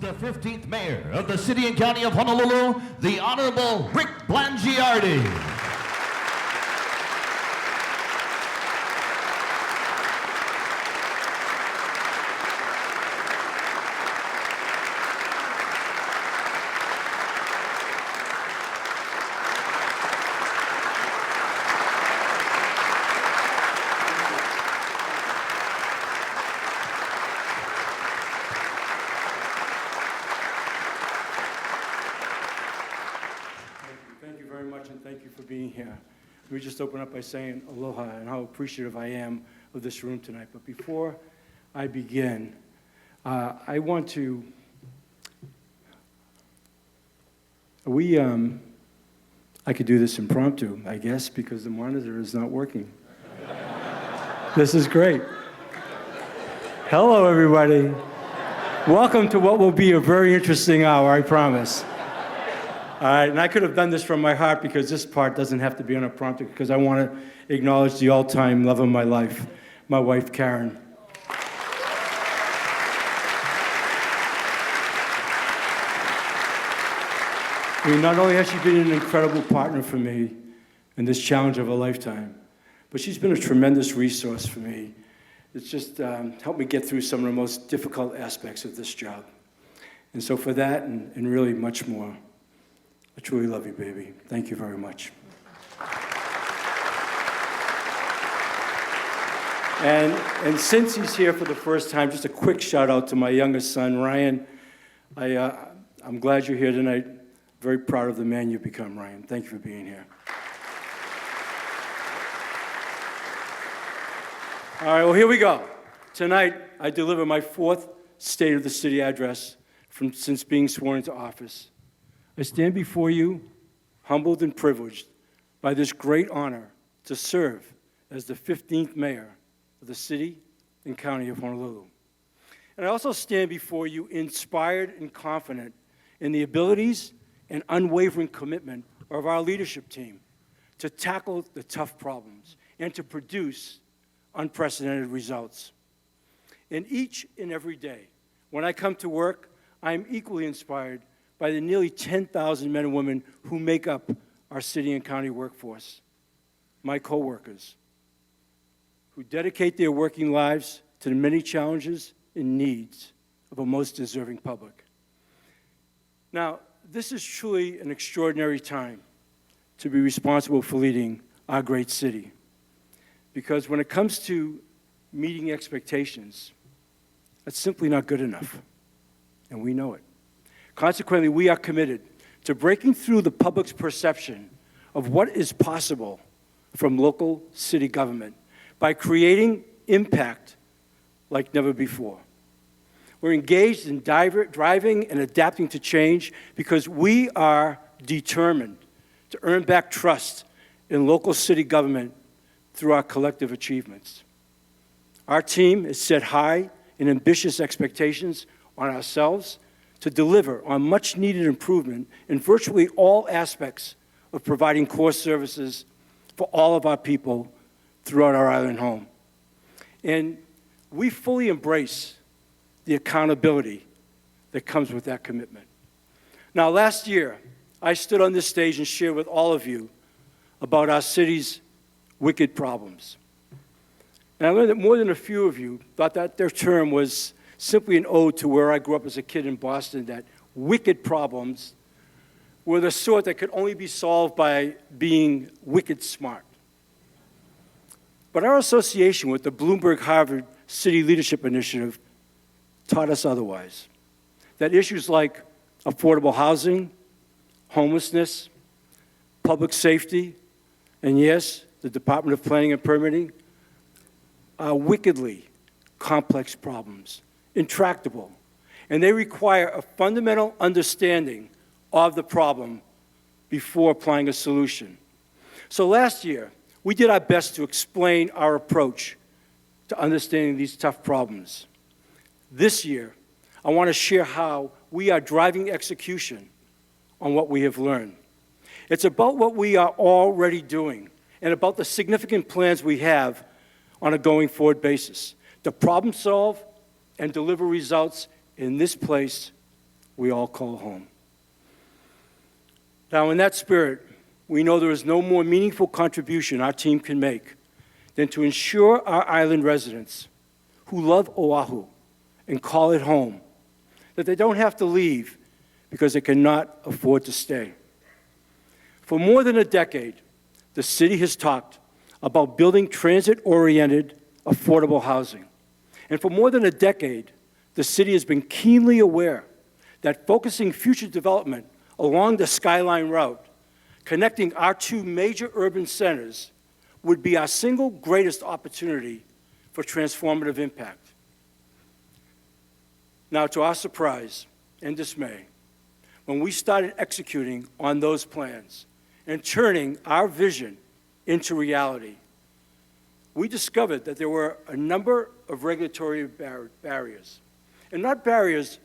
the 15th Mayor of the City and County of Honolulu, the Honorable Rick Blangiardi. Thank you for being here. Let me just open up by saying aloha and how appreciative I am of this room tonight. But before I begin, I want to, I could do this impromptu, I guess, because the monitor is not working. This is great. Hello, everybody. Welcome to what will be a very interesting hour, I promise. All right, and I could have done this from my heart because this part doesn't have to be on a prompter because I want to acknowledge the all-time love of my life, my wife, Karen. I mean, not only has she been an incredible partner for me in this challenge of a lifetime, but she's been a tremendous resource for me. It's just helped me get through some of the most difficult aspects of this job. And so for that and really much more, I truly love you, baby. Thank you very much. And since he's here for the first time, just a quick shout out to my youngest son, Ryan. I'm glad you're here tonight. Very proud of the man you've become, Ryan. Thank you for being here. All right, well, here we go. Tonight, I deliver my fourth State of the City address since being sworn into office. I stand before you, humbled and privileged by this great honor to serve as the 15th Mayor of the City and County of Honolulu. And I also stand before you inspired and confident in the abilities and unwavering commitment of our leadership team to tackle the tough problems and to produce unprecedented results. And each and every day, when I come to work, I am equally inspired by the nearly 10,000 men and women who make up our city and county workforce, my coworkers, who dedicate their working lives to the many challenges and needs of a most deserving public. Now, this is truly an extraordinary time to be responsible for leading our great city, because when it comes to meeting expectations, that's simply not good enough, and we know it. Consequently, we are committed to breaking through the public's perception of what is possible from local city government by creating impact like never before. We're engaged in driving and adapting to change because we are determined to earn back trust in local city government through our collective achievements. Our team has set high and ambitious expectations on ourselves to deliver on much-needed improvement in virtually all aspects of providing core services for all of our people throughout our island home. And we fully embrace the accountability that comes with that commitment. Now, last year, I stood on this stage and shared with all of you about our city's wicked problems. And I learned that more than a few of you thought that their term was simply an ode to where I grew up as a kid in Boston, that wicked problems were the sort that could only be solved by being wicked smart. But our association with the Bloomberg-Harvard City Leadership Initiative taught us otherwise, that issues like affordable housing, homelessness, public safety, and yes, the Department of Planning and Permitting are wickedly complex problems, intractable, and they require a fundamental understanding of the problem before applying a solution. So last year, we did our best to explain our approach to understanding these tough problems. This year, I want to share how we are driving execution on what we have learned. It's about what we are already doing and about the significant plans we have on a going forward basis to problem solve and deliver results in this place we all call home. Now, in that spirit, we know there is no more meaningful contribution our team can make than to ensure our island residents who love Oʻahu and call it home, that they don't have to leave because they cannot afford to stay. For more than a decade, the city has talked about building transit-oriented, affordable housing. And for more than a decade, the city has been keenly aware that focusing future development along the Skyline route, connecting our two major urban centers, would be our single greatest opportunity for transformative impact. Now, to our surprise and dismay, when we started executing on those plans and turning our vision into reality, we discovered that there were a number of regulatory barriers, and not barriers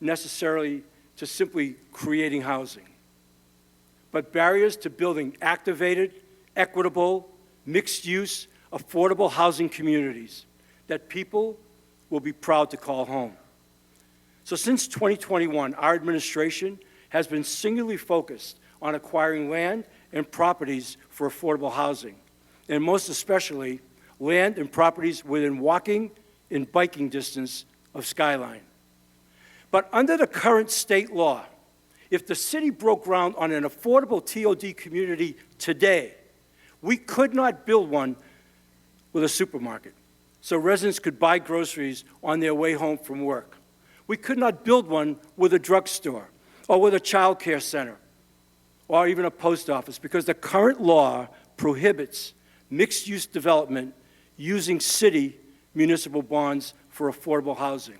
necessarily to simply creating housing, but barriers to building activated, equitable, mixed-use, affordable housing communities that people will be proud to call home. So since 2021, our administration has been singularly focused on acquiring land and properties for affordable housing, and most especially land and properties within walking and biking distance of Skyline. But under the current state law, if the city broke ground on an affordable TOD community today, we could not build one with a supermarket, so residents could buy groceries on their way home from work. We could not build one with a drugstore or with a child care center or even a post office, because the current law prohibits mixed-use development using city municipal bonds for affordable housing.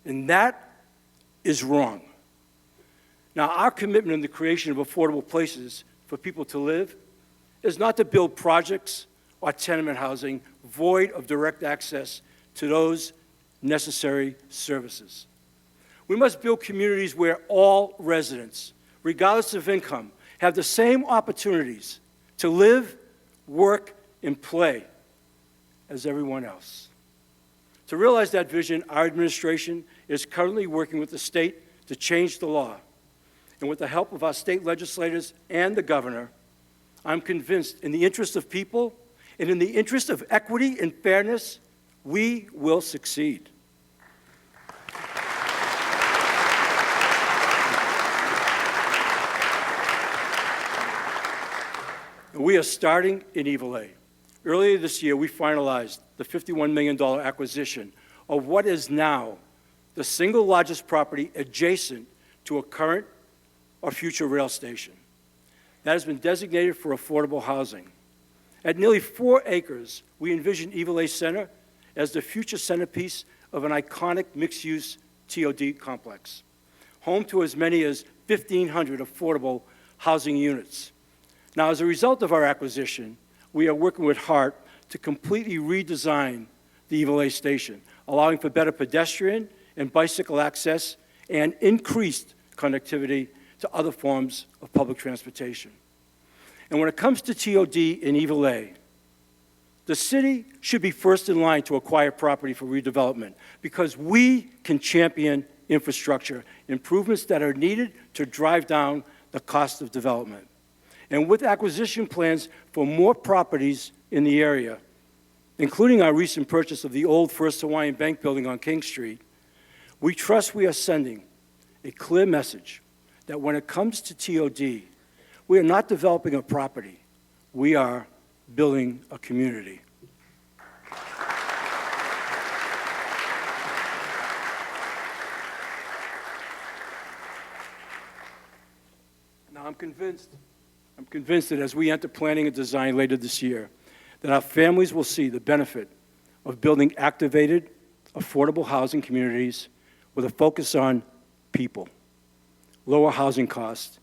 And that is wrong. Now, our commitment in the creation of affordable places for people to live is not to build projects or tenement housing void of direct access to those necessary services. We must build communities where all residents, regardless of income, have the same opportunities to live, work, and play as everyone else. To realize that vision, our administration is currently working with the state to change the law. And with the help of our state legislators and the governor, I'm convinced in the interest of people and in the interest of equity and fairness, we will succeed. We are starting in Eveleigh. Earlier this year, we finalized the $51 million acquisition of what is now the single largest property adjacent to a current or future rail station. That has been designated for affordable housing. At nearly 4 acres, we envision Eveleigh Center as the future centerpiece of an iconic mixed-use TOD complex, home to as many as 1,500 affordable housing units. Now, as a result of our acquisition, we are working with HART to completely redesign the Eveleigh station, allowing for better pedestrian and bicycle access and increased connectivity to other forms of public transportation. And when it comes to TOD in Eveleigh, the city should be first in line to acquire property for redevelopment because we can champion infrastructure improvements that are needed to drive down the cost of development. And with acquisition plans for more properties in the area, including our recent purchase of the old First Hawaiian Bank building on King Street, we trust we are sending a clear message that when it comes to TOD, we are not developing a property, we are building a community. Now, I'm convinced that as we enter planning and design later this year, that our families will see the benefit of building activated, affordable housing communities with a focus on people, lower housing costs,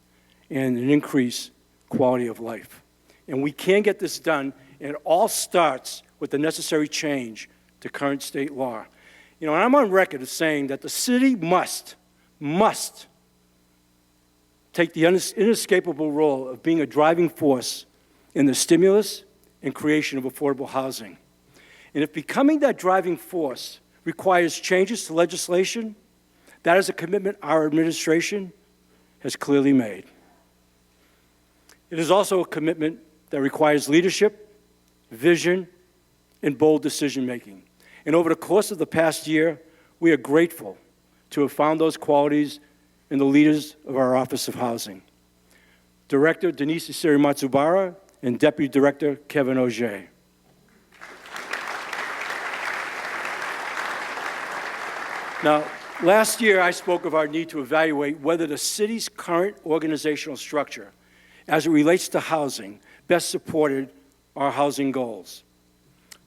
and an increased quality of life. And we can get this done, and it all starts with the necessary change to current state law. You know, and I'm on record as saying that the city must take the inescapable role of being a driving force in the stimulus and creation of affordable housing. And if becoming that driving force requires changes to legislation, That is a commitment our administration has clearly made. It is also a commitment that requires leadership, vision, and bold decision-making. And over the course of the past year, we are grateful to have found those qualities in the leaders of our Office of Housing. Director Denise Isiri-Matsubara and Deputy Director Kevin Auger. Now, last year I spoke of our need to evaluate whether the city's current organizational structure, as it relates to housing, best supported our housing goals.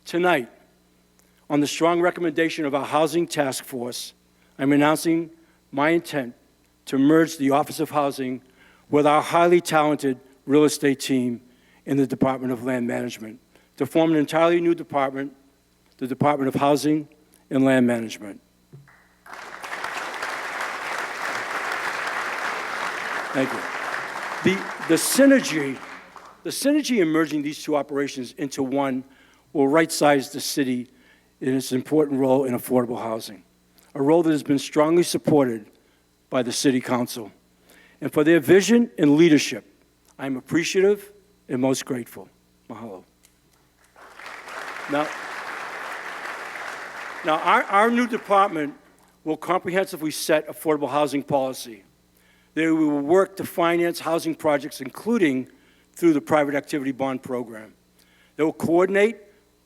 Tonight, on the strong recommendation of our Housing Task Force, I'm announcing my intent to merge the Office of Housing with our highly talented real estate team in the Department of Land Management to form an entirely new department, the Department of Housing and Land Management. Thank you. The synergy in merging these two operations into one will right-size the city in its important role in affordable housing, a role that has been strongly supported by the City Council. And for their vision and leadership, I'm appreciative and most grateful. Mahalo. Now our new department will comprehensively set affordable housing policy. There we will work to finance housing projects, including through the Private Activity Bond Program. They will coordinate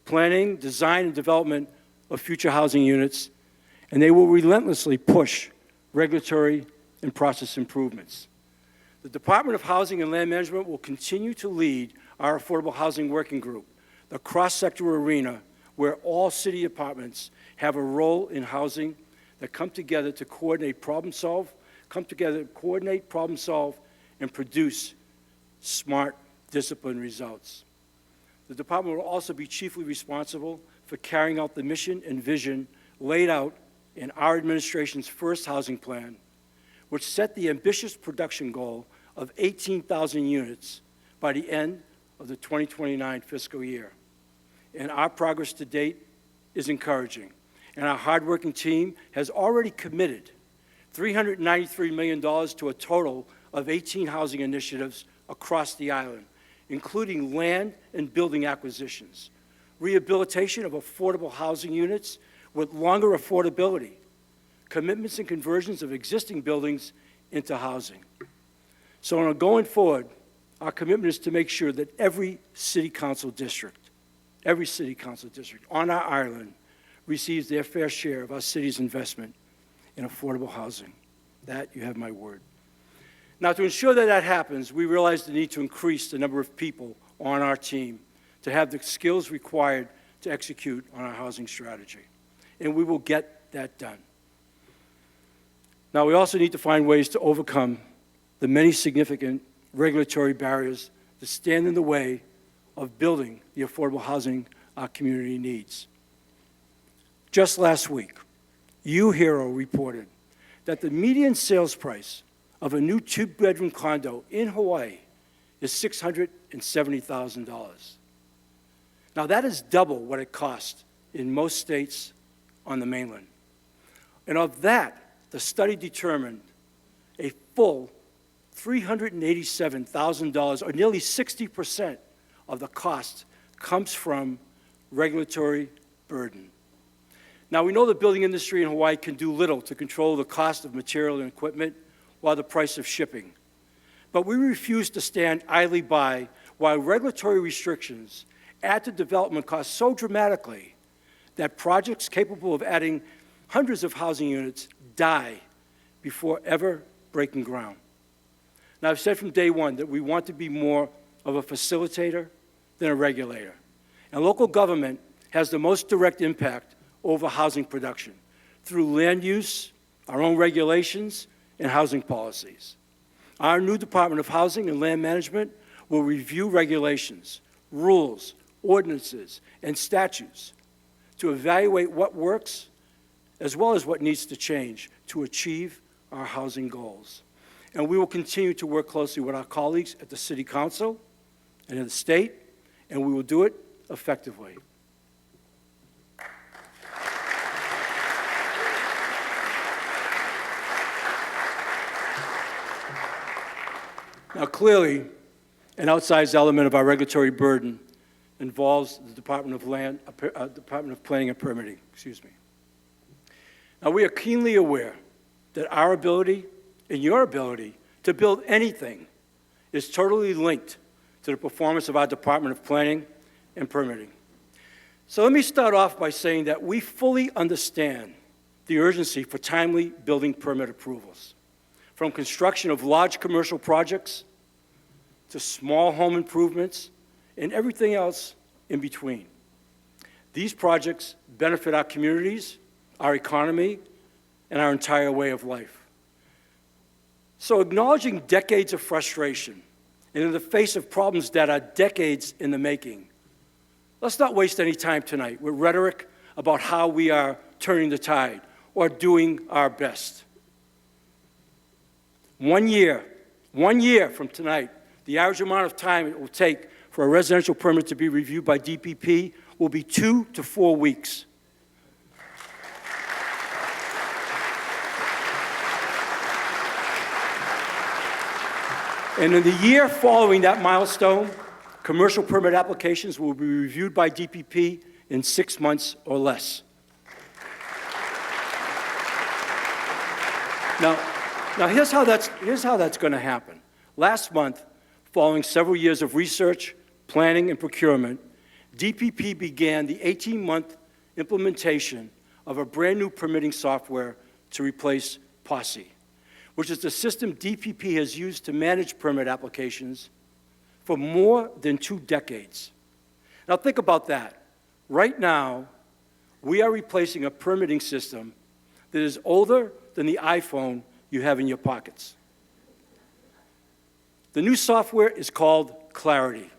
planning, design, and development of future housing units, and they will relentlessly push regulatory and process improvements. The Department of Housing and Land Management will continue to lead our Affordable Housing Working Group, the cross-sector arena where all city departments have a role in housing that come together to coordinate, problem solve, and produce smart, disciplined results. The department will also be chiefly responsible for carrying out the mission and vision laid out in our administration's first housing plan, which set the ambitious production goal of 18,000 units by the end of the 2029 fiscal year. And our progress to date is encouraging. And our hardworking team has already committed $393 million to a total of 18 housing initiatives across the island, including land and building acquisitions, rehabilitation of affordable housing units with longer affordability, commitments and conversions of existing buildings into housing. So on going forward, our commitment is to make sure that every city council district on our island receives their fair share of our city's investment in affordable housing. That, you have my word. Now, to ensure that that happens, we realize the need to increase the number of people on our team to have the skills required to execute on our housing strategy. And we will get that done. Now, we also need to find ways to overcome the many significant regulatory barriers that stand in the way of building the affordable housing our community needs. Just last week, UHERO reported that the median sales price of a new two-bedroom condo in Hawaii is $670,000. Now, that is double what it costs in most states on the mainland. And of that, the study determined a full $387,000, or nearly 60% of the cost, comes from regulatory burden. Now, we know the building industry in Hawaii can do little to control the cost of material and equipment while the price of shipping. But we refuse to stand idly by while regulatory restrictions add to development costs so dramatically that projects capable of adding hundreds of housing units die before ever breaking ground. Now, I've said from day one that we want to be more of a facilitator than a regulator. And local government has the most direct impact over housing production through land use, our own regulations, and housing policies. Our new Department of Housing and Land Management will review regulations, rules, ordinances, and statutes to evaluate what works as well as what needs to change to achieve our housing goals. And we will continue to work closely with our colleagues at the City Council and in the state, and we will do it effectively. Now, clearly, an outsized element of our regulatory burden involves the Department of Planning and Permitting, excuse me. Now, we are keenly aware that our ability and your ability to build anything is totally linked to the performance of our Department of Planning and Permitting. So let me start off by saying that we fully understand the urgency for timely building permit approvals, from construction of large commercial projects to small home improvements and everything else in between. These projects benefit our communities, our economy, and our entire way of life. So acknowledging decades of frustration and in the face of problems that are decades in the making, let's not waste any time tonight with rhetoric about how we are turning the tide or doing our best. 1 year from tonight, the average amount of time it will take for a residential permit to be reviewed by DPP will be 2 to 4 weeks. And in the year following that milestone, commercial permit applications will be reviewed by DPP in 6 months or less. Now here's how that's going to happen. Last month, following several years of research, planning, and procurement, DPP began the 18-month implementation of a brand new permitting software to replace POSSE, which is the system DPP has used to manage permit applications for more than 2 decades. Now think about that. Right now, we are replacing a permitting system that is older than the iPhone you have in your pockets. The new software is called Clarity.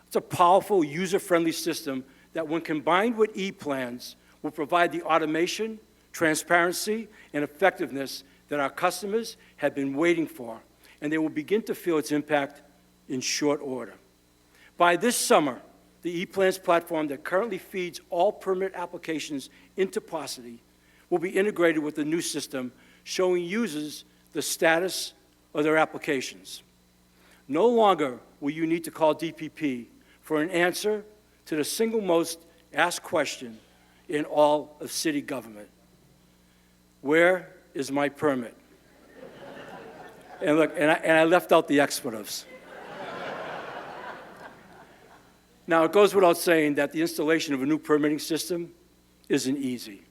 It's a powerful, user-friendly system that, when combined with e-plans, will provide the automation, transparency, and effectiveness that our customers have been waiting for, and they will begin to feel its impact in short order. By this summer, the e-plans platform that currently feeds all permit applications into POSSE will be integrated with the new system, showing users the status of their applications. No longer will you need to call DPP for an answer to the single most asked question in all of city government. Where is my permit? And look, and I left out the expletives. Now, it goes without saying that the installation of a new permitting system isn't easy.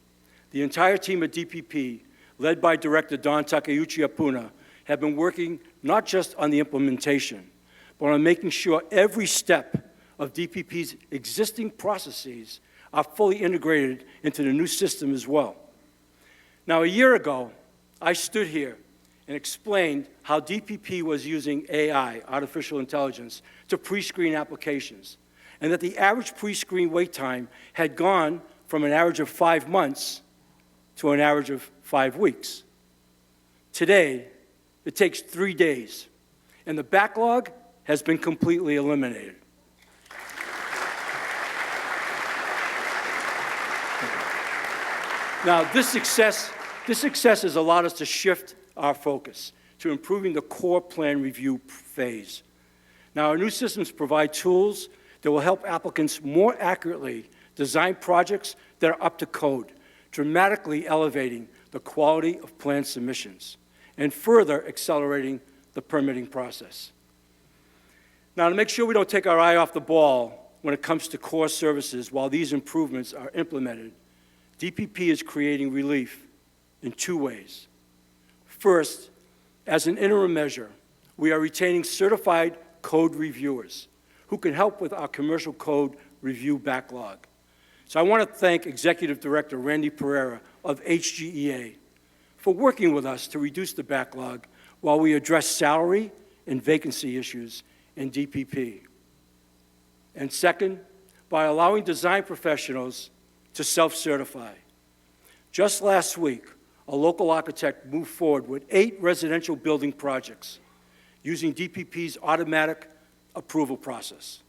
The entire team at DPP, led by Director Don Takeuchi Apuna, have been working not just on the implementation, but on making sure every step of DPP's existing processes are fully integrated into the new system as well. Now, a year ago, I stood here and explained how DPP was using AI, artificial intelligence, to pre-screen applications, and that the average pre-screen wait time had gone from an average of 5 months to an average of 5 weeks. Today, it takes 3 days, and the backlog has been completely eliminated. Now, this success has allowed us to shift our focus to improving the core plan review phase. Now, our new systems provide tools that will help applicants more accurately design projects that are up to code, dramatically elevating the quality of plan submissions and further accelerating the permitting process. Now, to make sure we don't take our eye off the ball when it comes to core services while these improvements are implemented, DPP is creating relief in 2 ways. First, as an interim measure, we are retaining certified code reviewers who can help with our commercial code review backlog. So I want to thank Executive Director Randy Pereira of HGEA for working with us to reduce the backlog while we address salary and vacancy issues in DPP. And second, by allowing design professionals to self-certify. Just last week, a local architect moved forward with 8 residential building projects using DPP's automatic approval process.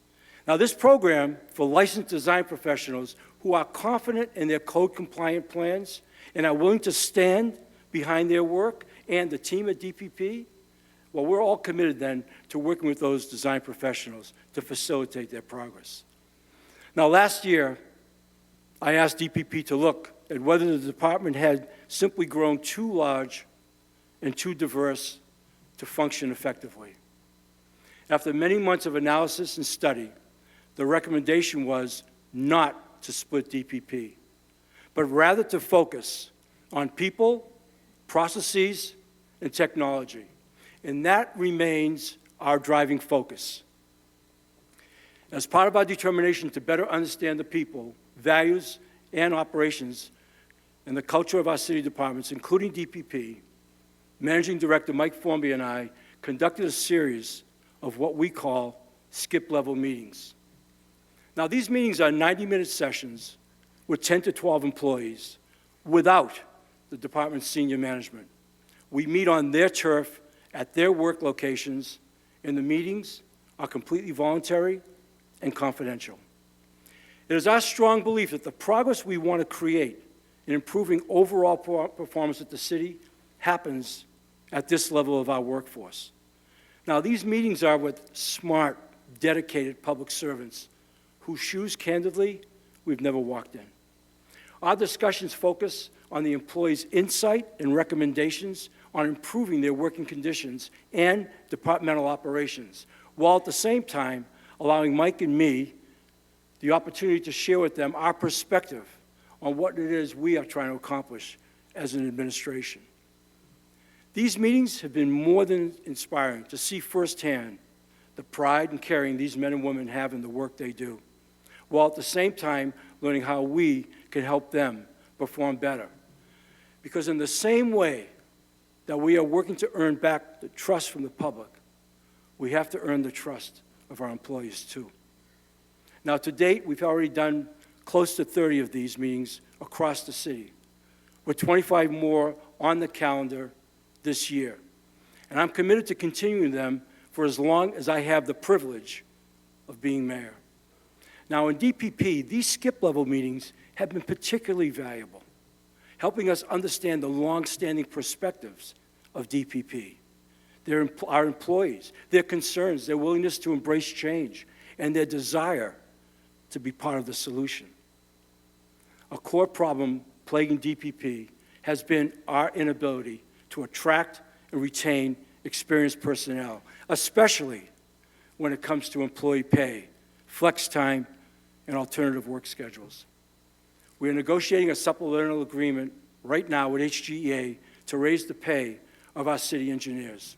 Now, this program for licensed design professionals who are confident in their code-compliant plans and are willing to stand behind their work and the team at DPP Well, we're all committed then to working with those design professionals to facilitate their progress. Now, last year, I asked DPP to look at whether the department had simply grown too large and too diverse to function effectively. After many months of analysis and study, the recommendation was not to split DPP, but rather to focus on people, processes, and technology. And that remains our driving focus. As part of our determination to better understand the people, values, and operations, and the culture of our city departments, including DPP, Managing Director Mike Formby and I conducted a series of what we call skip-level meetings. Now, these meetings are 90-minute sessions with 10 to 12 employees without the department's senior management. We meet on their turf at their work locations, and the meetings are completely voluntary and confidential. It is our strong belief that the progress we want to create in improving overall performance at the city happens at this level of our workforce. Now, these meetings are with smart, dedicated public servants whose shoes, candidly, we've never walked in. Our discussions focus on the employees' insight and recommendations on improving their working conditions and departmental operations, while at the same time allowing Mike and me the opportunity to share with them our perspective on what it is we are trying to accomplish as an administration. These meetings have been more than inspiring to see firsthand the pride and caring these men and women have in the work they do, while at the same time learning how we can help them perform better. Because in the same way that we are working to earn back the trust from the public, we have to earn the trust of our employees too. Now, to date, we've already done close to 30 of these meetings across the city, with 25 more on the calendar this year. And I'm committed to continuing them for as long as I have the privilege of being mayor. Now, in DPP, these skip-level meetings have been particularly valuable, helping us understand the long-standing perspectives of DPP, our employees, their concerns, their willingness to embrace change, and their desire to be part of the solution. A core problem plaguing DPP has been our inability to attract and retain experienced personnel, especially when it comes to employee pay, flex time, and alternative work schedules. We are negotiating a supplemental agreement right now with HGEA to raise the pay of our city engineers.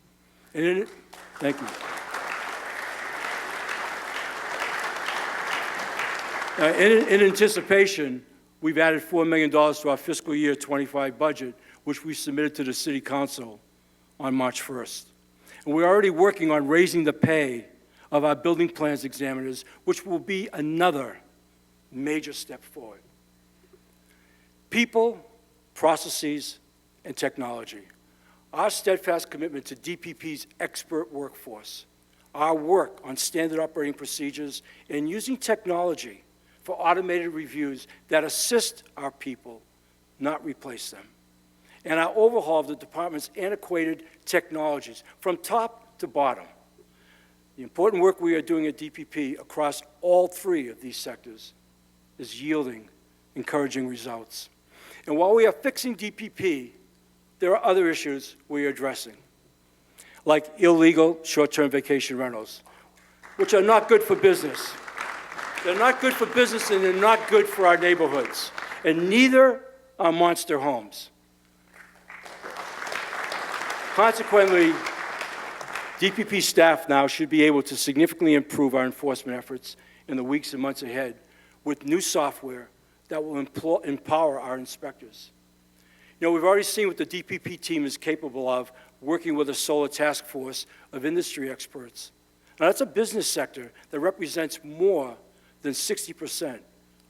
And thank you. In anticipation, we've added $4 million to our fiscal year 25 budget, which we submitted to the City Council on March 1st. And we're already working on raising the pay of our building plans examiners, which will be another major step forward. People, processes, and technology. Our steadfast commitment to DPP's expert workforce, our work on standard operating procedures, and using technology for automated reviews that assist our people, not replace them. And our overhaul of the department's antiquated technologies from top to bottom. The important work we are doing at DPP across all three of these sectors is yielding encouraging results. And while we are fixing DPP, there are other issues we are addressing, like illegal short-term vacation rentals, which are not good for business. They're not good for business, and they're not good for our neighborhoods, and neither are monster homes. Consequently, DPP staff now should be able to significantly improve our enforcement efforts in the weeks and months ahead with new software that will empower our inspectors. You know, we've already seen what the DPP team is capable of working with a solar task force of industry experts. Now, that's a business sector that represents more than 60%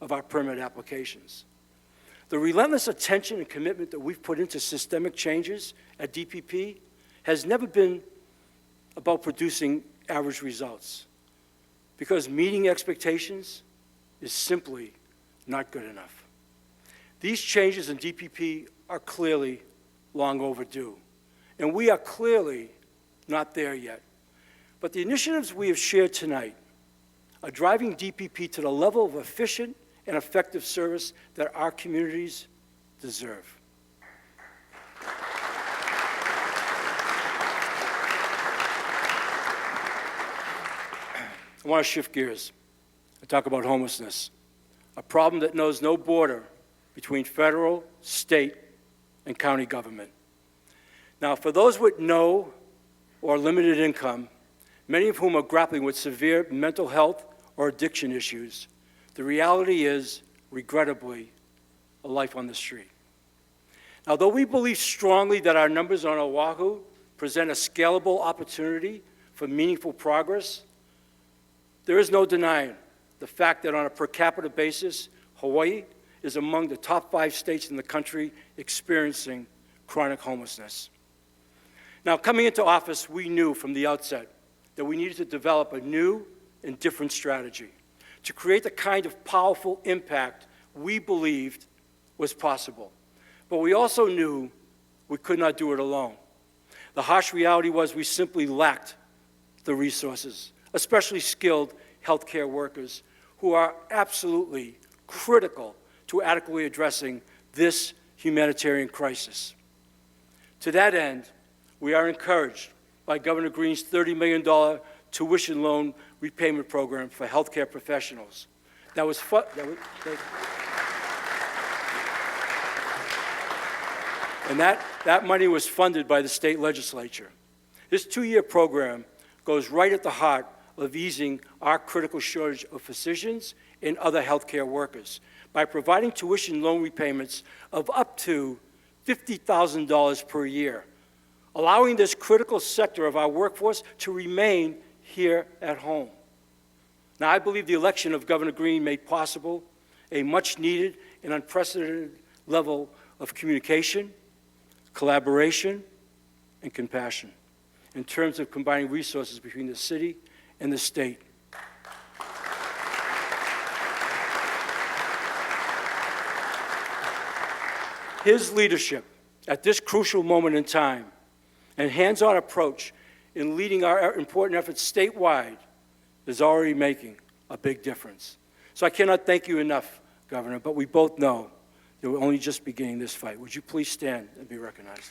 of our permit applications. The relentless attention and commitment that we've put into systemic changes at DPP has never been about producing average results, because meeting expectations is simply not good enough. These changes in DPP are clearly long overdue, and we are clearly not there yet. But the initiatives we have shared tonight are driving DPP to the level of efficient and effective service that our communities deserve. I want to shift gears and talk about homelessness, a problem that knows no border between federal, state, and county government. Now, for those with no or limited income, many of whom are grappling with severe mental health or addiction issues, the reality is, regrettably, a life on the street. Now, though we believe strongly that our numbers on Oʻahu present a scalable opportunity for meaningful progress, there is no denying the fact that on a per capita basis, Hawaii is among the top 5 states in the country experiencing chronic homelessness. Now, coming into office, we knew from the outset that we needed to develop a new and different strategy to create the kind of powerful impact we believed was possible. But we also knew we could not do it alone. The harsh reality was we simply lacked the resources, especially skilled healthcare workers who are absolutely critical to adequately addressing this humanitarian crisis. To that end, we are encouraged by Governor Green's $30 million tuition loan repayment program for healthcare professionals. And that money was funded by the state legislature. This 2-year program goes right at the heart of easing our critical shortage of physicians and other healthcare workers by providing tuition loan repayments of up to $50,000 per year, allowing this critical sector of our workforce to remain here at home. Now, I believe the election of Governor Green made possible a much-needed and unprecedented level of communication, collaboration, and compassion in terms of combining resources between the city and the state. His leadership at this crucial moment in time and hands-on approach in leading our important efforts statewide is already making a big difference. So I cannot thank you enough, Governor, but we both know that we're only just beginning this fight. Would you please stand and be recognized?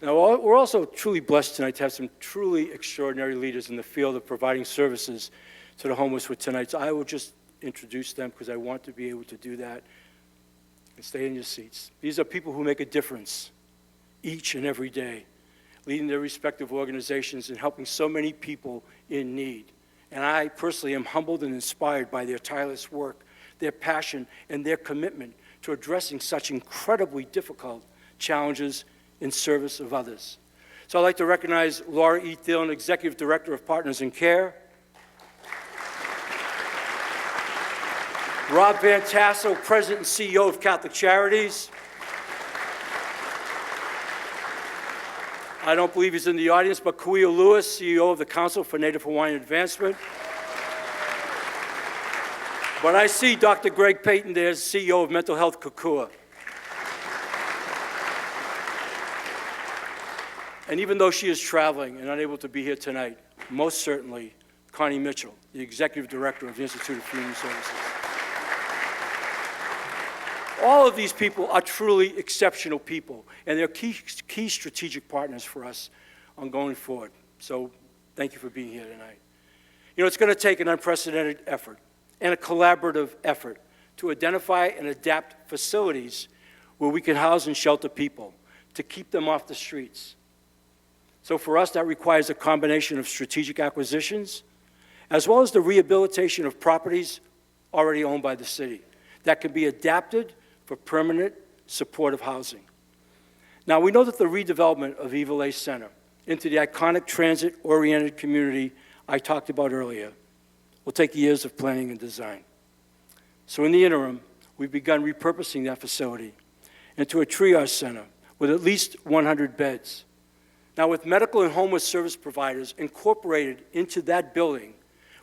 Now, we're also truly blessed tonight to have some truly extraordinary leaders in the field of providing services to the homeless with tonight. So I will just introduce them because I want to be able to do that. And stay in your seats. These are people who make a difference each and every day, leading their respective organizations and helping so many people in need. And I personally am humbled and inspired by their tireless work, their passion, and their commitment to addressing such incredibly difficult challenges in service of others. So I'd like to recognize Laura E. Thielen, Executive Director of Partners in Care, Rob Van Tassel, President and CEO of Catholic Charities. I don't believe he's in the audience, but Kuia Lewis, CEO of the Council for Native Hawaiian Advancement. But I see Dr. Greg Payton there, CEO of Mental Health Kukua. And even though she is traveling and unable to be here tonight, most certainly Connie Mitchell, the Executive Director of the Institute of Human Services. All of these people are truly exceptional people, and they're key strategic partners for us on going forward. So thank you for being here tonight. You know, it's going to take an unprecedented effort and a collaborative effort to identify and adapt facilities where we can house and shelter people, to keep them off the streets. So for us, that requires a combination of strategic acquisitions, as well as the rehabilitation of properties already owned by the city that can be adapted for permanent supportive housing. Now, we know that the redevelopment of Iwilei Center into the iconic transit-oriented community I talked about earlier will take years of planning and design. So in the interim, we've begun repurposing that facility into a triage center with at least 100 beds. Now, with medical and homeless service providers incorporated into that building,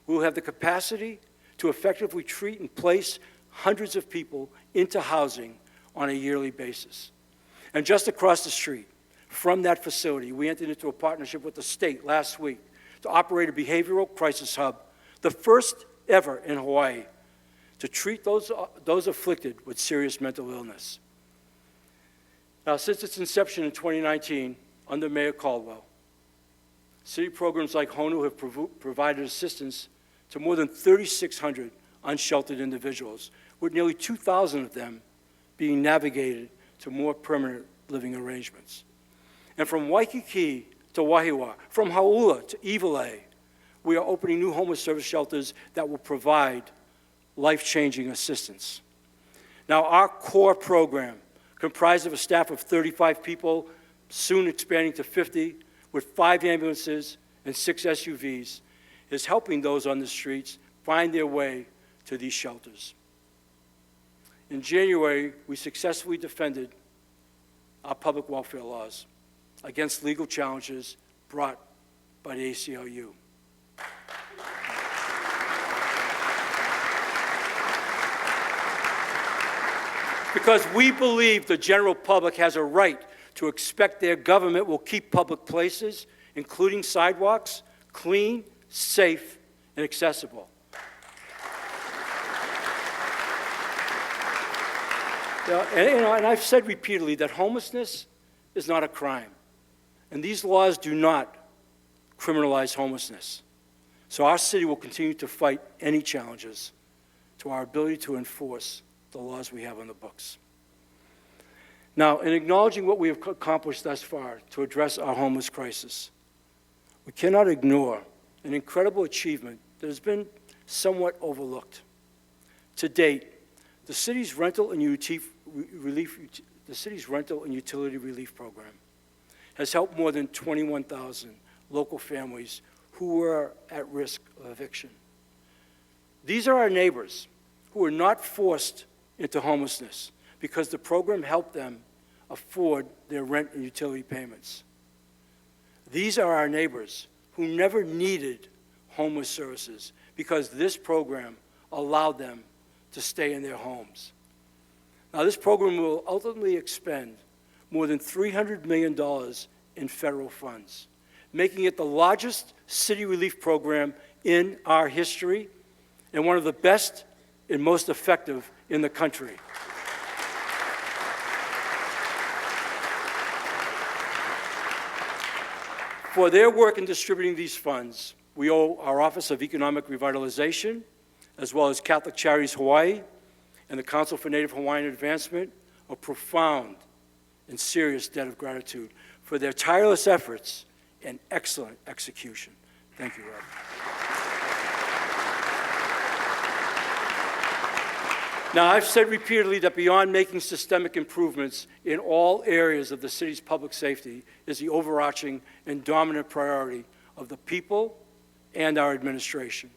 we will have the capacity to effectively treat and place hundreds of people into housing on a yearly basis. And just across the street from that facility, we entered into a partnership with the state last week to operate a behavioral crisis hub, the first ever in Hawaii, to treat those afflicted with serious mental illness. Now, since its inception in 2019, under Mayor Caldwell, city programs like Honu have provided assistance to more than 3,600 unsheltered individuals, with nearly 2,000 of them being navigated to more permanent living arrangements. And from Waikiki to Wahiawa, from Hauula to Iwilei, we are opening new homeless service shelters that will provide life-changing assistance. Now, our core program, comprised of a staff of 35 people, soon expanding to 50, with 5 ambulances and 6 SUVs, is helping those on the streets find their way to these shelters. In January, we successfully defended our public welfare laws against legal challenges brought by the ACLU. Because we believe the general public has a right to expect their government will keep public places, including sidewalks, clean, safe, and accessible. And I've said repeatedly that homelessness is not a crime, and these laws do not criminalize homelessness. So our city will continue to fight any challenges to our ability to enforce the laws we have on the books. Now, in acknowledging what we have accomplished thus far to address our homeless crisis, we cannot ignore an incredible achievement that has been somewhat overlooked. To date, the city's rental and utility relief program has helped more than 21,000 local families who were at risk of eviction. These are our neighbors who were not forced into homelessness because the program helped them afford their rent and utility payments. These are our neighbors who never needed homeless services because this program allowed them to stay in their homes. Now, this program will ultimately expend more than $300 million in federal funds, making it the largest city relief program in our history and one of the best and most effective in the country. For their work in distributing these funds, we owe our Office of Economic Revitalization, as well as Catholic Charities Hawaii and the Council for Native Hawaiian Advancement, a profound and serious debt of gratitude for their tireless efforts and excellent execution. Thank you, Rob. Now, I've said repeatedly that beyond making systemic improvements in all areas of the city's public safety is the overarching and dominant priority of the people and our administration.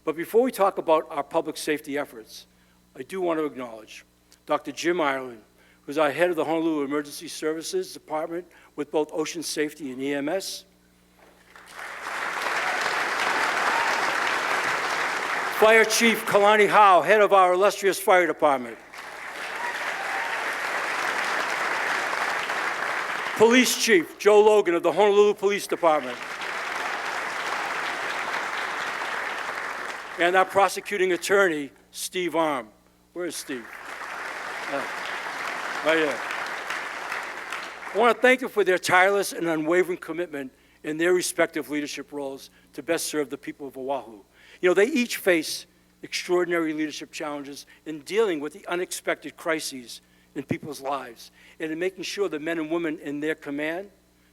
But before we talk about our public safety efforts, I do want to acknowledge Dr. Jim Ireland, who's our head of the Honolulu Emergency Services Department with both Ocean Safety and EMS. Fire Chief Kalani Howe, head of our illustrious fire department. Police Chief Joe Logan of the Honolulu Police Department. And our prosecuting attorney, Steve Arm. Where is Steve? Right here. I want to thank them for their tireless and unwavering commitment in their respective leadership roles to best serve the people of Oʻahu. You know, they each face extraordinary leadership challenges in dealing with the unexpected crises in people's lives and in making sure the men and women in their command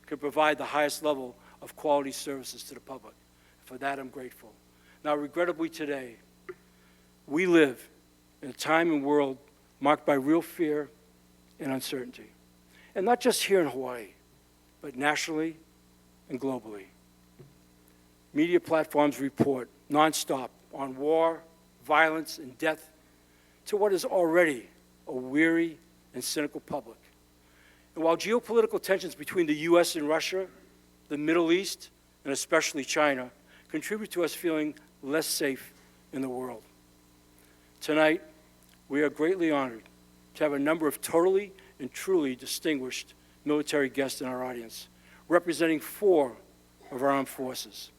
can provide the highest level of quality services to the public. For that, I'm grateful. Now, regrettably today, we live in a time and world marked by real fear and uncertainty. And not just here in Hawaii, but nationally and globally. Media platforms report nonstop on war, violence, and death to what is already a weary and cynical public. And while geopolitical tensions between the U.S. and Russia, the Middle East, and especially China, contribute to us feeling less safe in the world. Tonight, we are greatly honored to have a number of totally and truly distinguished military guests in our audience, representing 4 of our armed forces: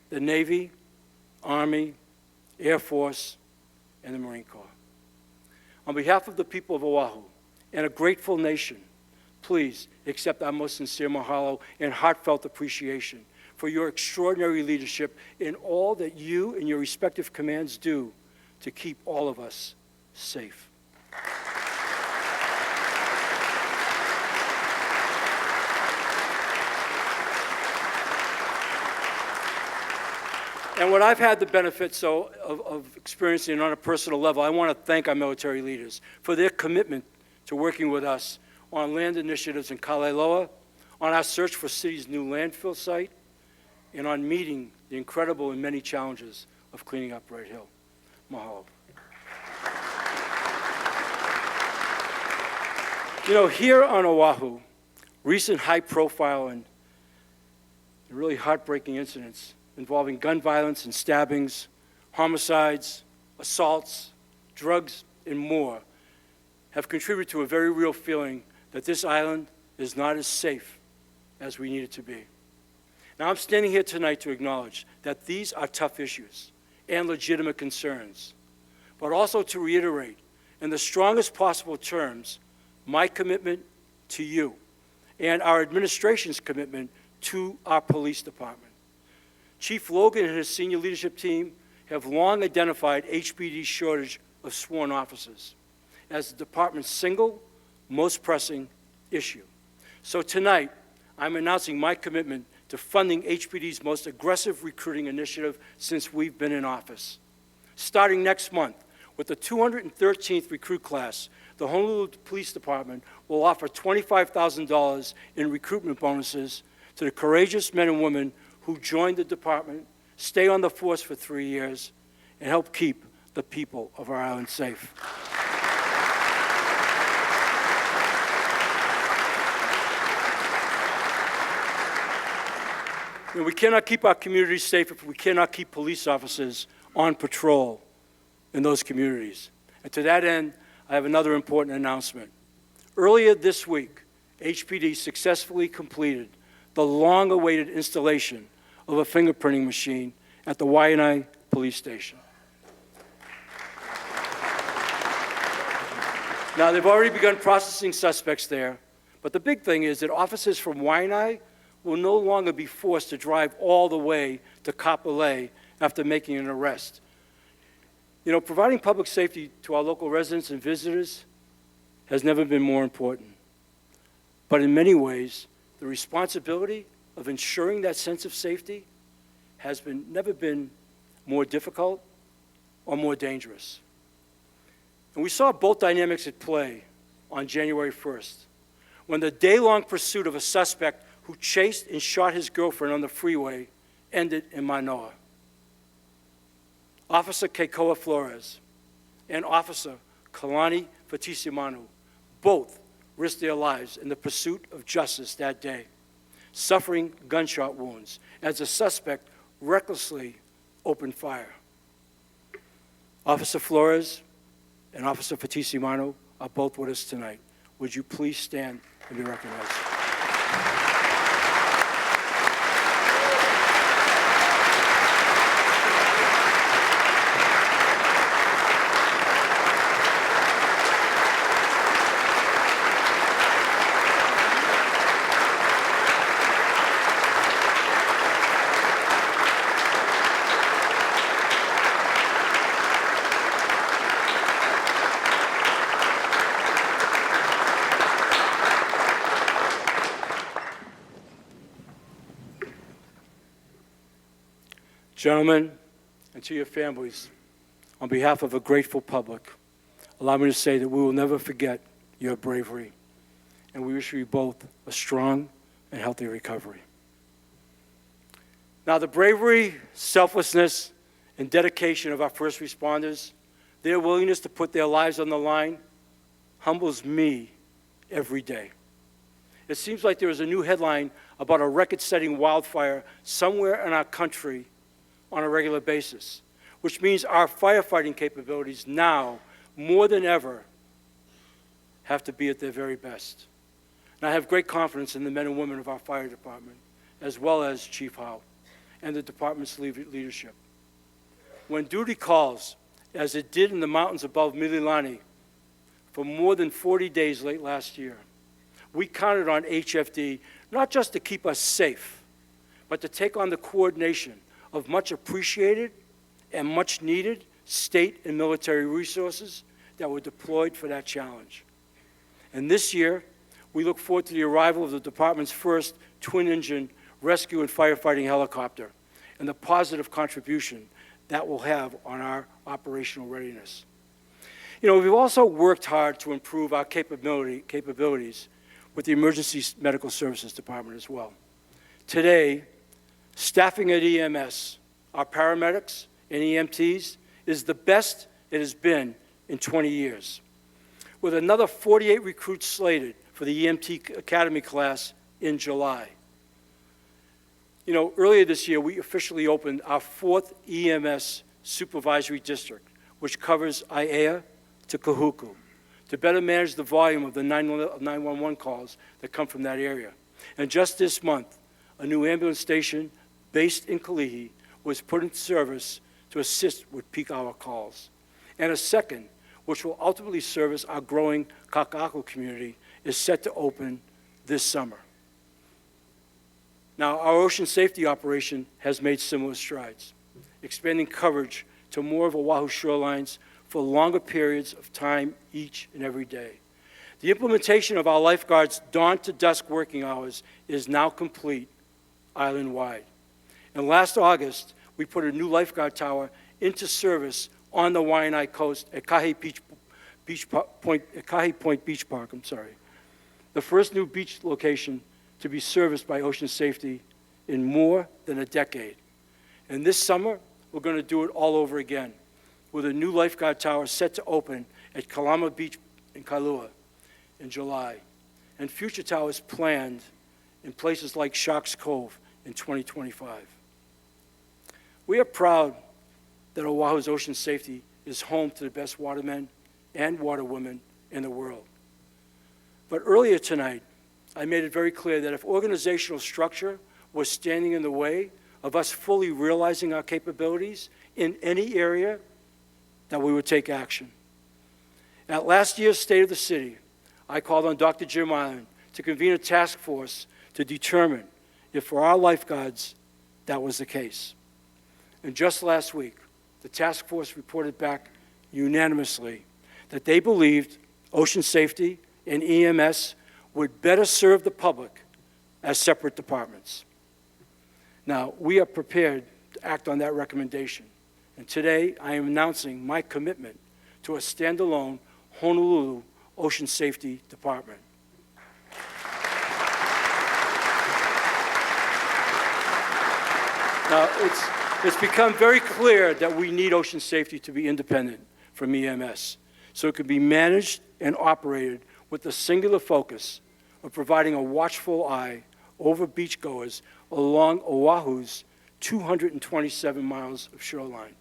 the Navy, Army, Air Force, and the Marine Corps. On behalf of the people of Oʻahu and a grateful nation, please accept our most sincere mahalo and heartfelt appreciation for your extraordinary leadership in all that you and your respective commands do to keep all of us safe. And what I've had the benefit of experiencing on a personal level, I want to thank our military leaders for their commitment to working with us on land initiatives in Kalaeloa, on our search for city's new landfill site, and on meeting the incredible and many challenges of cleaning up Red Hill. Mahalo. You know, here on Oʻahu, recent high-profile and really heartbreaking incidents involving gun violence and stabbings, homicides, assaults, drugs, and more have contributed to a very real feeling that this island is not as safe as we need it to be. Now, I'm standing here tonight to acknowledge that these are tough issues and legitimate concerns, but also to reiterate in the strongest possible terms my commitment to you and our administration's commitment to our police department. Chief Logan and his senior leadership team have long identified HPD's shortage of sworn officers as the department's single most pressing issue. So tonight, I'm announcing my commitment to funding HPD's most aggressive recruiting initiative since we've been in office. Starting next month, with the 213th recruit class, the Honolulu Police Department will offer $25,000 in recruitment bonuses to the courageous men and women who join the department, stay on the force for 3 years, and help keep the people of our island safe. And we cannot keep our communities safe if we cannot keep police officers on patrol in those communities. And to that end, I have another important announcement. Earlier this week, HPD successfully completed the long-awaited installation of a fingerprinting machine at the Waianae Police Station. Now, they've already begun processing suspects there, but the big thing is that officers from Waianae will no longer be forced to drive all the way to Kapolei after making an arrest. You know, providing public safety to our local residents and visitors has never been more important. But in many ways, the responsibility of ensuring that sense of safety has never been more difficult or more dangerous. And we saw both dynamics at play on January 1st, when the day-long pursuit of a suspect who chased and shot his girlfriend on the freeway ended in Manoa. Officer Keikoa Flores and Officer Kalani Fatisimanu both risked their lives in the pursuit of justice that day, suffering gunshot wounds as the suspect recklessly opened fire. Officer Flores and Officer Fatisimanu are both with us tonight. Would you please stand and be recognized? Gentlemen, and to your families, on behalf of a grateful public, allow me to say that we will never forget your bravery, and we wish you both a strong and healthy recovery. Now, the bravery, selflessness, and dedication of our first responders, their willingness to put their lives on the line, humbles me every day. It seems like there is a new headline about a record-setting wildfire somewhere in our country on a regular basis. which means our firefighting capabilities now, more than ever, have to be at their very best. And I have great confidence in the men and women of our fire department, as well as Chief Howe and the department's leadership. When duty calls, as it did in the mountains above Mililani for more than 40 days late last year, we counted on HFD not just to keep us safe, but to take on the coordination of much appreciated and much needed state and military resources that were deployed for that challenge. And this year, we look forward to the arrival of the department's first twin-engine rescue and firefighting helicopter and the positive contribution that will have on our operational readiness. You know, we've also worked hard to improve our capabilities with the Emergency Medical Services Department as well. Today, staffing at EMS, our paramedics and EMTs, is the best it has been in 20 years, with another 48 recruits slated for the EMT Academy class in July. You know, earlier this year, we officially opened our 4th EMS supervisory district, which covers Aiea to Kahuku, to better manage the volume of the 911 calls that come from that area. And just this month, a new ambulance station based in Kalihi was put into service to assist with peak hour calls. And a second, which will ultimately service our growing Kaka'ako community, is set to open this summer. Now, our ocean safety operation has made similar strides, expanding coverage to more of Oʻahu shorelines for longer periods of time each and every day. The implementation of our lifeguards' dawn to dusk working hours is now complete island-wide. And last August, we put a new lifeguard tower into service on the Waianae coast at Kahi Point Beach Park, the first new beach location to be serviced by Ocean Safety in more than a decade. And this summer, we're going to do it all over again, with a new lifeguard tower set to open at Kalama Beach in Kailua in July, and future towers planned in places like Sharks Cove in 2025. We are proud that Oahu's ocean safety is home to the best watermen and waterwomen in the world. But earlier tonight, I made it very clear that if organizational structure was standing in the way of us fully realizing our capabilities in any area, that we would take action. At last year's State of the City, I called on Dr. Jim Island to convene a task force to determine if for our lifeguards that was the case. And just last week, the task force reported back unanimously that they believed ocean safety and EMS would better serve the public as separate departments. Now, we are prepared to act on that recommendation. And today, I am announcing my commitment to a standalone Honolulu Ocean Safety Department. Now, it's become very clear that we need ocean safety to be independent from EMS, so it can be managed and operated with the singular focus of providing a watchful eye over beachgoers along Oahu's 227 miles of shoreline.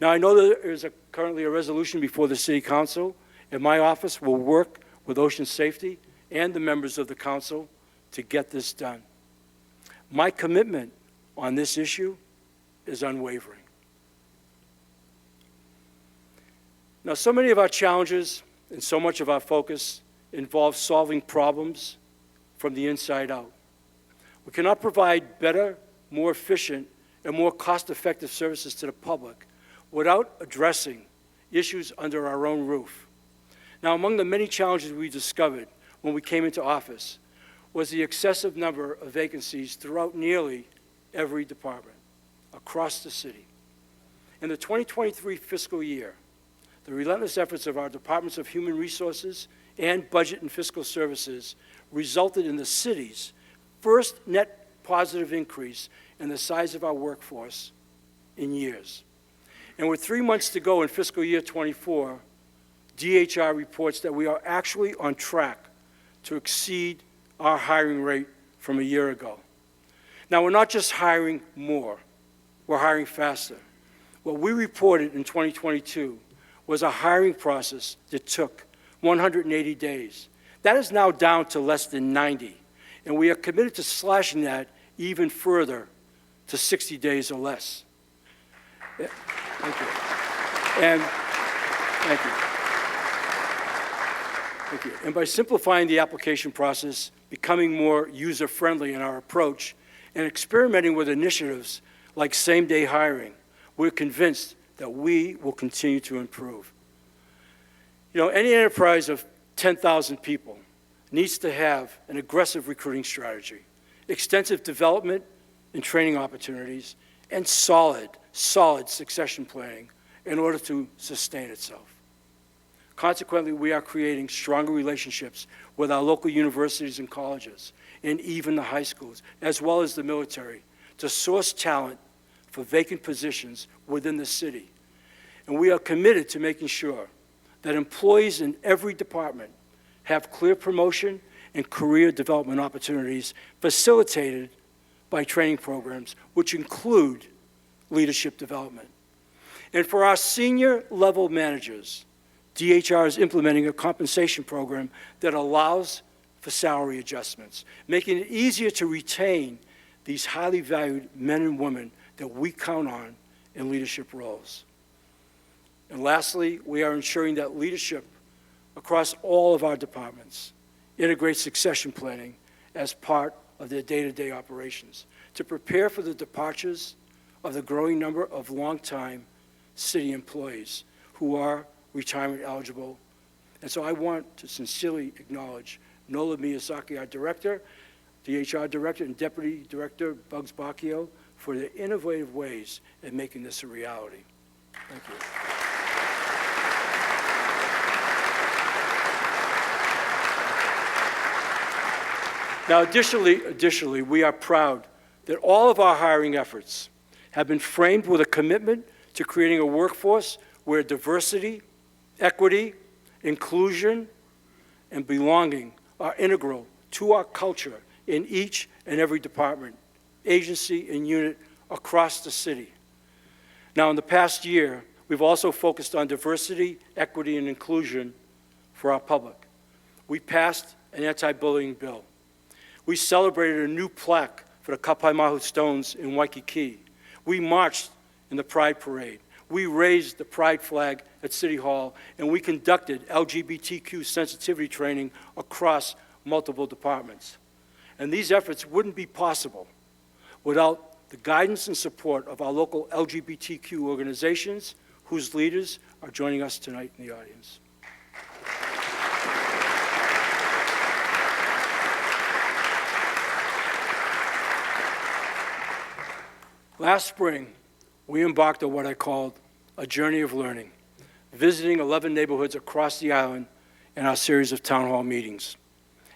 Now, I know that there is currently a resolution before the City Council, and my office will work with Ocean Safety and the members of the Council to get this done. My commitment on this issue is unwavering. Now, so many of our challenges and so much of our focus involves solving problems from the inside out. We cannot provide better, more efficient, and more cost-effective services to the public without addressing issues under our own roof. Now, among the many challenges we discovered when we came into office was the excessive number of vacancies throughout nearly every department across the city. In the 2023 fiscal year, the relentless efforts of our Departments of Human Resources and Budget and Fiscal Services resulted in the city's first net positive increase in the size of our workforce in years. And with 3 months to go in fiscal year 24, DHR reports that we are actually on track to exceed our hiring rate from a year ago. Now, we're not just hiring more, we're hiring faster. What we reported in 2022 was a hiring process that took 180 days. That is now down to less than 90, and we are committed to slashing that even further to 60 days or less. Yeah, thank you. And thank you. Thank you. And by simplifying the application process, becoming more user-friendly in our approach, and experimenting with initiatives like same-day hiring, we're convinced that we will continue to improve. You know, any enterprise of 10,000 people needs to have an aggressive recruiting strategy, extensive development and training opportunities, and solid succession planning in order to sustain itself. Consequently, we are creating stronger relationships with our local universities and colleges, and even the high schools, as well as the military, to source talent for vacant positions within the city. And we are committed to making sure that employees in every department have clear promotion and career development opportunities facilitated by training programs, which include leadership development. And for our senior level managers, DHR is implementing a compensation program that allows for salary adjustments, making it easier to retain these highly valued men and women that we count on in leadership roles. And lastly, we are ensuring that leadership across all of our departments integrates succession planning as part of their day-to-day operations to prepare for the departures of the growing number of longtime city employees who are retirement eligible. And so I want to sincerely acknowledge Nola Miyazaki, our director, DHR director, and Deputy Director Bugs Bacchio for their innovative ways in making this a reality. Thank you. Now, additionally, we are proud that all of our hiring efforts have been framed with a commitment to creating a workforce where diversity, equity, inclusion, and belonging are integral to our culture in each and every department, agency, and unit across the city. Now, in the past year, we've also focused on diversity, equity, and inclusion for our public. We passed an anti-bullying bill. We celebrated a new plaque for the Kapaimahu Stones in Waikiki. We marched in the Pride Parade. We raised the Pride flag at City Hall, and we conducted LGBTQ sensitivity training across multiple departments. And these efforts wouldn't be possible without the guidance and support of our local LGBTQ organizations, whose leaders are joining us tonight in the audience. Last spring, we embarked on what I called a journey of learning, visiting 11 neighborhoods across the island in our series of town hall meetings.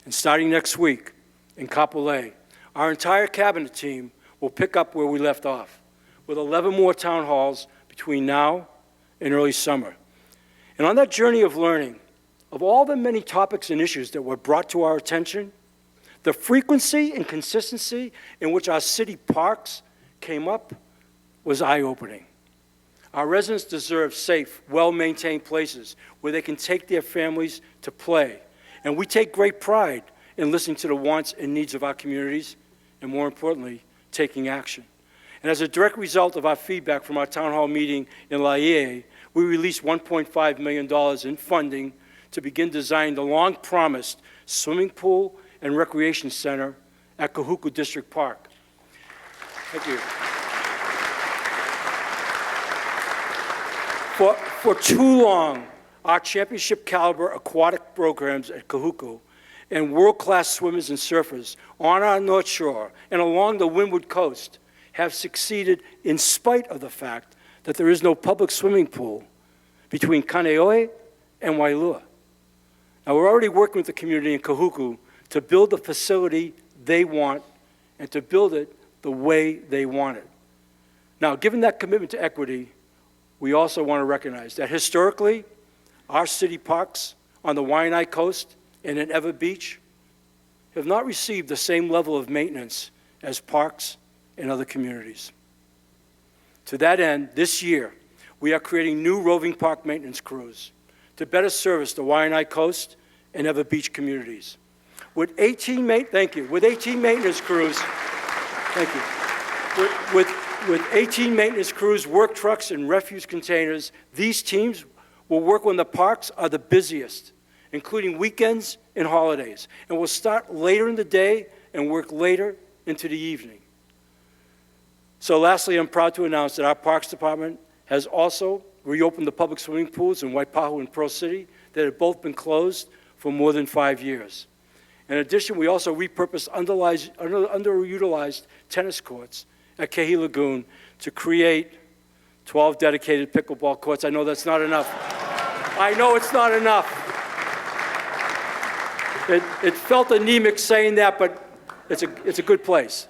And starting next week in Kapolei, our entire cabinet team will pick up where we left off, with 11 more town halls between now and early summer. And on that journey of learning, of all the many topics and issues that were brought to our attention, the frequency and consistency in which our city parks came up was eye-opening. Our residents deserve safe, well-maintained places where they can take their families to play. And we take great pride in listening to the wants and needs of our communities, and more importantly, taking action. And as a direct result of our feedback from our town hall meeting in Laie, we released $1.5 million in funding to begin designing the long-promised swimming pool and recreation center at Kahuku District Park. Thank you. For too long, our championship caliber aquatic programs at Kahuku and world-class swimmers and surfers on our North Shore and along the Windward Coast have succeeded in spite of the fact that there is no public swimming pool between Kaneohe and Wailua. Now, we're already working with the community in Kahuku to build the facility they want and to build it the way they want it. Now, given that commitment to equity, we also want to recognize that historically, our city parks on the Waianae Coast and in Ewa Beach have not received the same level of maintenance as parks in other communities. To that end, this year, we are creating new roving park maintenance crews to better service the Waianae Coast and Ever Beach communities. With 18 maintenance crews, thank you. With 18 maintenance crews, work trucks, and refuse containers, these teams will work when the parks are the busiest, including weekends and holidays, and will start later in the day and work later into the evening. So lastly, I'm proud to announce that our Parks Department has also reopened the public swimming pools in Waipahu and Pearl City that had both been closed for more than 5 years. In addition, we also repurposed underutilized tennis courts at Kehi Lagoon to create 12 dedicated pickleball courts. I know that's not enough. I know it's not enough. It felt anemic saying that, but it's a good place.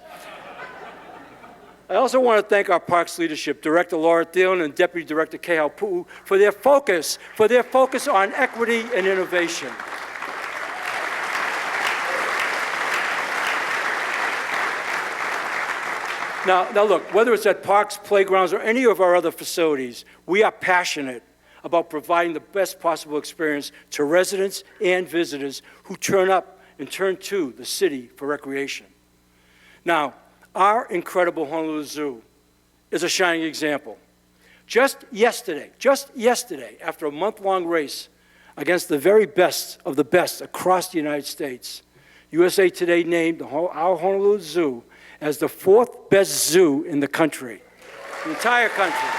I also want to thank our Parks leadership, Director Laura Thielen and Deputy Director Kehau Pu'u, for their focus on equity and innovation. Now look, whether it's at parks, playgrounds, or any of our other facilities, we are passionate about providing the best possible experience to residents and visitors who turn up and turn to the city for recreation. Now, our incredible Honolulu Zoo is a shining example. Just yesterday, after a month-long race against the very best of the best across the United States, USA Today named our Honolulu Zoo as the 4th best zoo in the country, the entire country.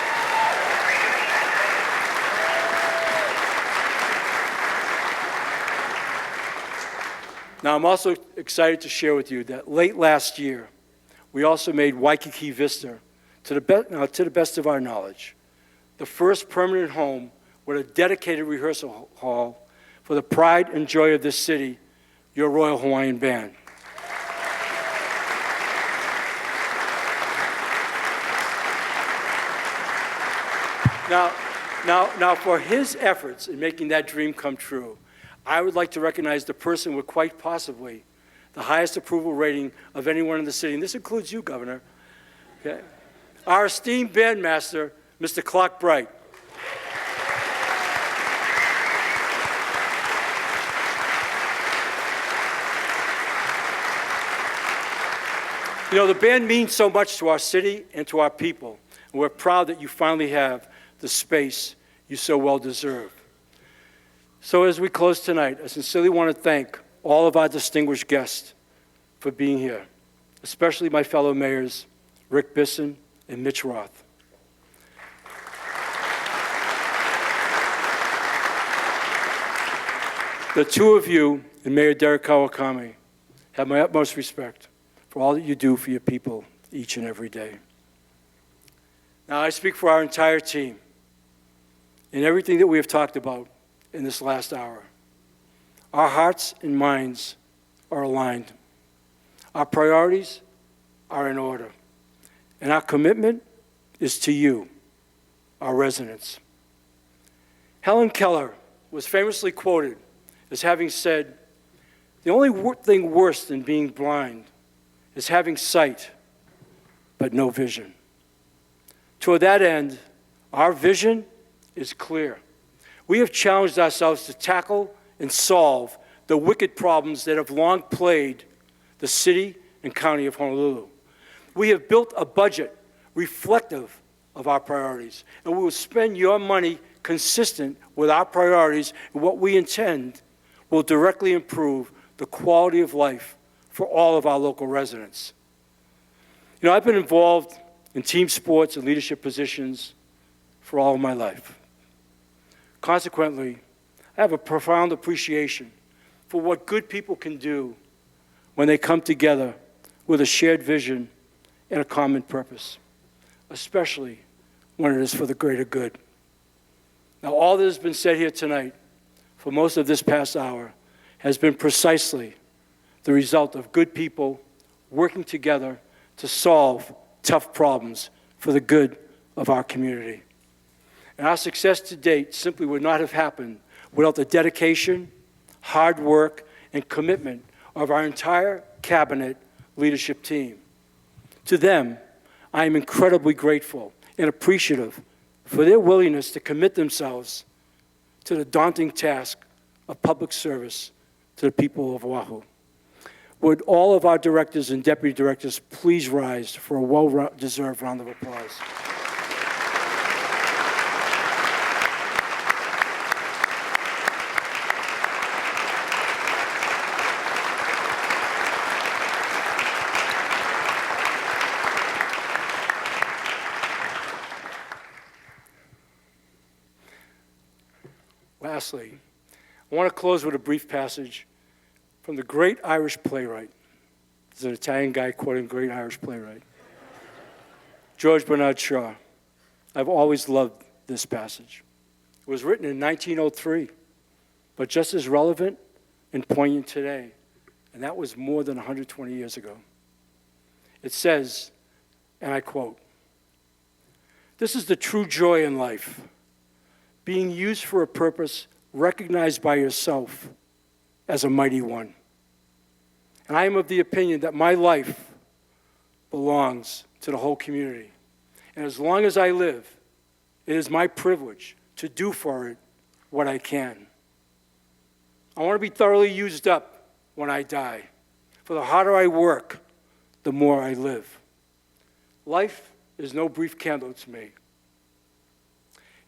Now, I'm also excited to share with you that late last year, we also made Waikiki Vista, to the best of our knowledge, the first permanent home with a dedicated rehearsal hall for the pride and joy of this city, your Royal Hawaiian Band. Now, for his efforts in making that dream come true, I would like to recognize the person with quite possibly the highest approval rating of anyone in the city, and this includes you, Governor, okay? Our esteemed bandmaster, Mr. Clark Bright. You know, the band means so much to our city and to our people, and we're proud that you finally have the space you so well deserve. So as we close tonight, I sincerely want to thank all of our distinguished guests for being here, especially my fellow mayors, Rick Bisson and Mitch Roth. The two of you and Mayor Derek Kawakami have my utmost respect for all that you do for your people each and every day. Now, I speak for our entire team in everything that we have talked about in this last hour. Our hearts and minds are aligned. Our priorities are in order. And our commitment is to you, our residents. Helen Keller was famously quoted as having said, "The only thing worse than being blind is having sight, but no vision." Toward that end, our vision is clear. We have challenged ourselves to tackle and solve the wicked problems that have long plagued the city and county of Honolulu. We have built a budget reflective of our priorities, and we will spend your money consistent with our priorities, and what we intend will directly improve the quality of life for all of our local residents. You know, I've been involved in team sports and leadership positions for all of my life. Consequently, I have a profound appreciation for what good people can do when they come together with a shared vision and a common purpose, especially when it is for the greater good. Now, all that has been said here tonight for most of this past hour has been precisely the result of good people working together to solve tough problems for the good of our community. And our success to date simply would not have happened without the dedication, hard work, and commitment of our entire cabinet leadership team. To them, I am incredibly grateful and appreciative for their willingness to commit themselves to the daunting task of public service to the people of Oʻahu. Would all of our directors and deputy directors please rise for a well-deserved round of applause? Lastly, I want to close with a brief passage from the great Irish playwright. There's an Italian guy quoting great Irish playwright, George Bernard Shaw. I've always loved this passage. It was written in 1903, but just as relevant and poignant today, and that was more than 120 years ago. It says, and I quote, "This is the true joy in life, being used for a purpose recognized by yourself as a mighty one. And I am of the opinion that my life belongs to the whole community. And as long as I live, it is my privilege to do for it what I can. I want to be thoroughly used up when I die. For the harder I work, the more I live. Life is no brief candle to me.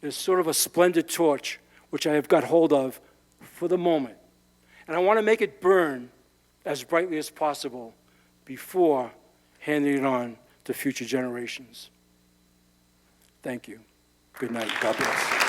It is sort of a splendid torch which I have got hold of for the moment. And I want to make it burn as brightly as possible before handing it on to future generations." Thank you. Good night. God bless.